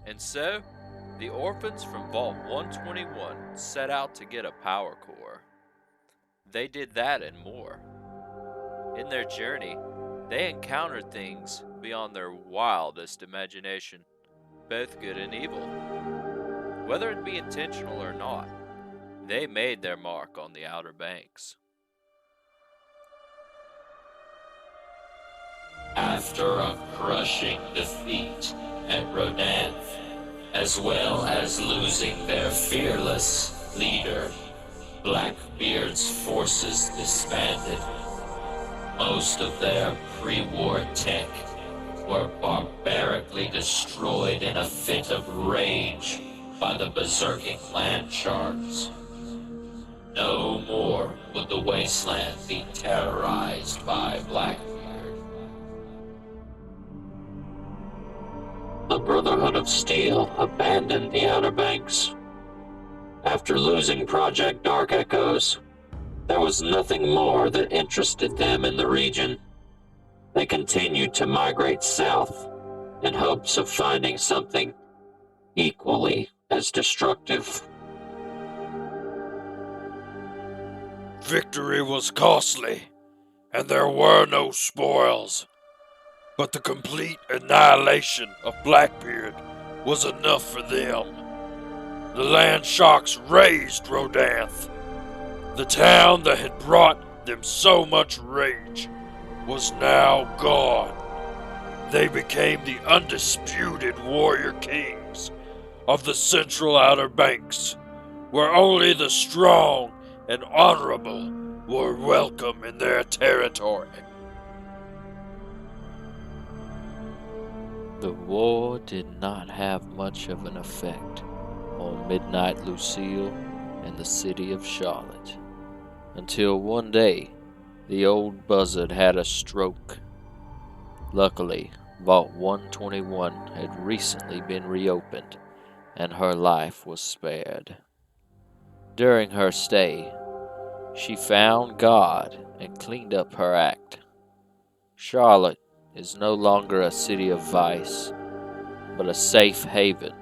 And so, the orphans from Vault 121 set out to get a power core. They did that and more. In their journey, they encountered things beyond their wildest imagination, both good and evil. Whether it be intentional or not, they made their mark on the Outer Banks. After a crushing defeat at Rodanth, as well as losing their fearless leader, Blackbeard's forces disbanded. Most of their pre-war tech were barbarically destroyed in a fit of rage by the berserking land sharks. No more would the wasteland be terrorized by Blackbeard. The Brotherhood of Steel abandoned the Outer Banks. After losing Project Dark Echoes, there was nothing more that interested them in the region. They continued to migrate south in hopes of finding something equally as destructive. Victory was costly, and there were no spoils. But the complete annihilation of Blackbeard was enough for them. The land sharks razed Rodanth. The town that had brought them so much rage was now gone. They became the undisputed warrior kings of the central Outer Banks, where only the strong and honorable were welcome in their territory. The war did not have much of an effect on Midnight Lucille and the city of Charlotte, until one day the old buzzard had a stroke. Luckily, Vault 121 had recently been reopened, and her life was spared. During her stay, she found God and cleaned up her act. Charlotte is no longer a city of vice, but a safe haven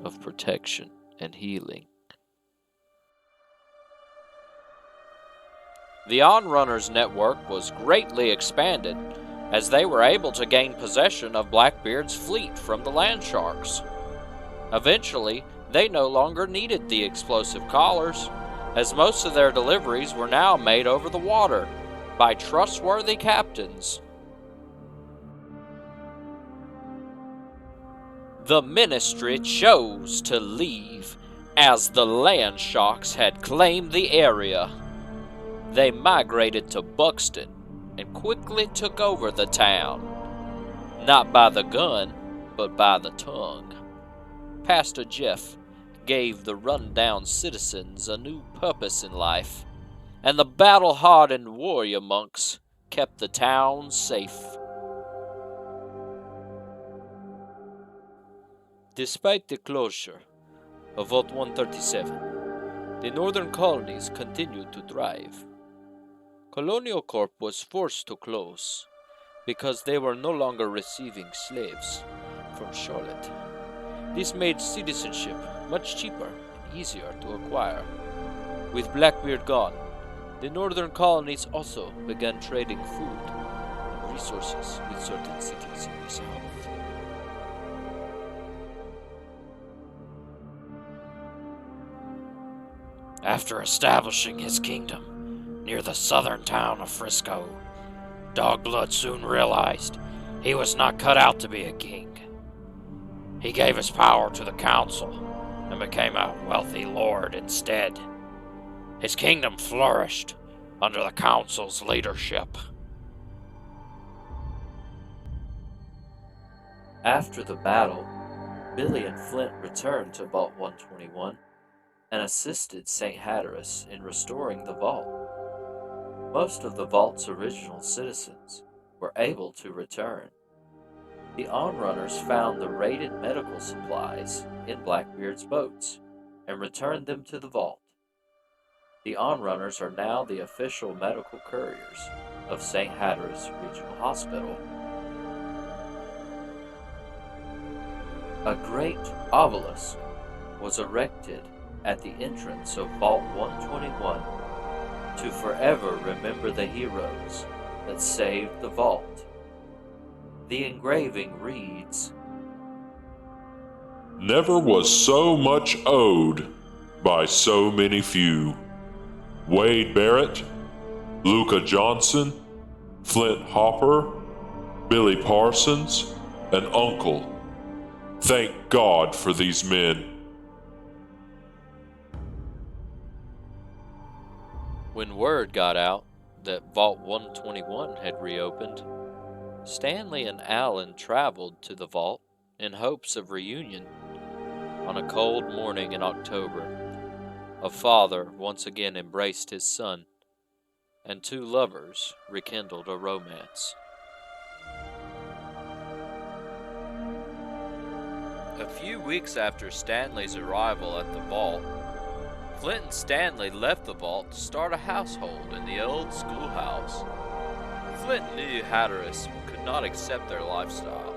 of protection and healing. The On-Runners network was greatly expanded as they were able to gain possession of Blackbeard's fleet from the land sharks. Eventually, they no longer needed the explosive collars, as most of their deliveries were now made over the water by trustworthy captains. The Ministry chose to leave as the land sharks had claimed the area. They migrated to Buxton and quickly took over the town, not by the gun, but by the tongue. Pastor Jeff gave the run-down citizens a new purpose in life, and the battle-hardened warrior monks kept the town safe. Despite the closure of Vault 137, the northern colonies continued to thrive. Colonial Corp was forced to close because they were no longer receiving slaves from Charlotte. This made citizenship much cheaper and easier to acquire. With Blackbeard gone, the northern colonies also began trading food and resources with certain cities in the south. After establishing his kingdom near the southern town of Frisco, Dogblood soon realized he was not cut out to be a king. He gave his power to the council and became a wealthy lord instead. His kingdom flourished under the council's leadership. After the battle, Billy and Flint returned to Vault 121 and assisted St. Hatteras in restoring the vault. Most of the vault's original citizens were able to return. The On-Runners found the raided medical supplies in Blackbeard's boats and returned them to the vault. The On-Runners are now the official medical couriers of St. Hatteras Regional Hospital. A great obelisk was erected at the entrance of Vault 121 to forever remember the heroes that saved the vault. The engraving reads, Never was so much owed by so many few. Wade Barrett, Luca Johnson, Flint Hopper, Billy Parsons, and Uncle. Thank God for these men. When word got out that Vault 121 had reopened, Stanley and Alan traveled to the vault in hopes of reunion. On a cold morning in October, a father once again embraced his son, and two lovers rekindled a romance. A few weeks after Stanley's arrival at the vault, Flint and Stanley left the vault to start a household in the old schoolhouse. Flint knew Hatteras could not accept their lifestyle.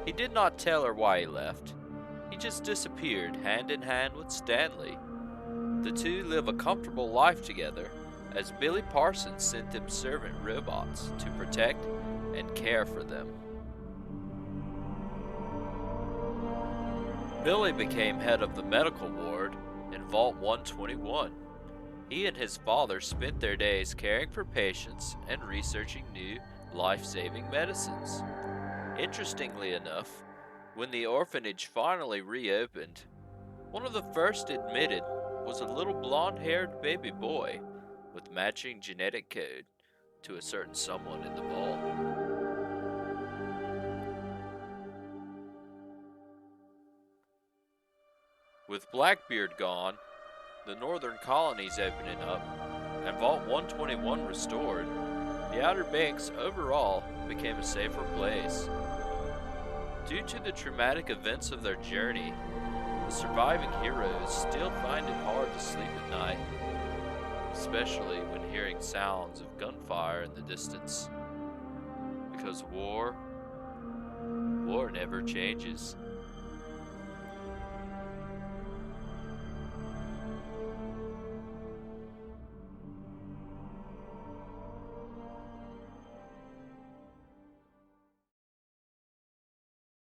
He did not tell her why he left. He just disappeared hand in hand with Stanley. The two live a comfortable life together as Billy Parsons sent them servant robots to protect and care for them. Billy became head of the medical ward in Vault 121. He and his father spent their days caring for patients and researching new life-saving medicines. Interestingly enough, when the orphanage finally reopened, one of the first admitted was a little blonde-haired baby boy with matching genetic code to a certain someone in the vault. With Blackbeard gone, the northern colonies opening up, and Vault 121 restored, the Outer Banks overall became a safer place. Due to the traumatic events of their journey, the surviving heroes still find it hard to sleep at night, especially when hearing sounds of gunfire in the distance. Because war never changes.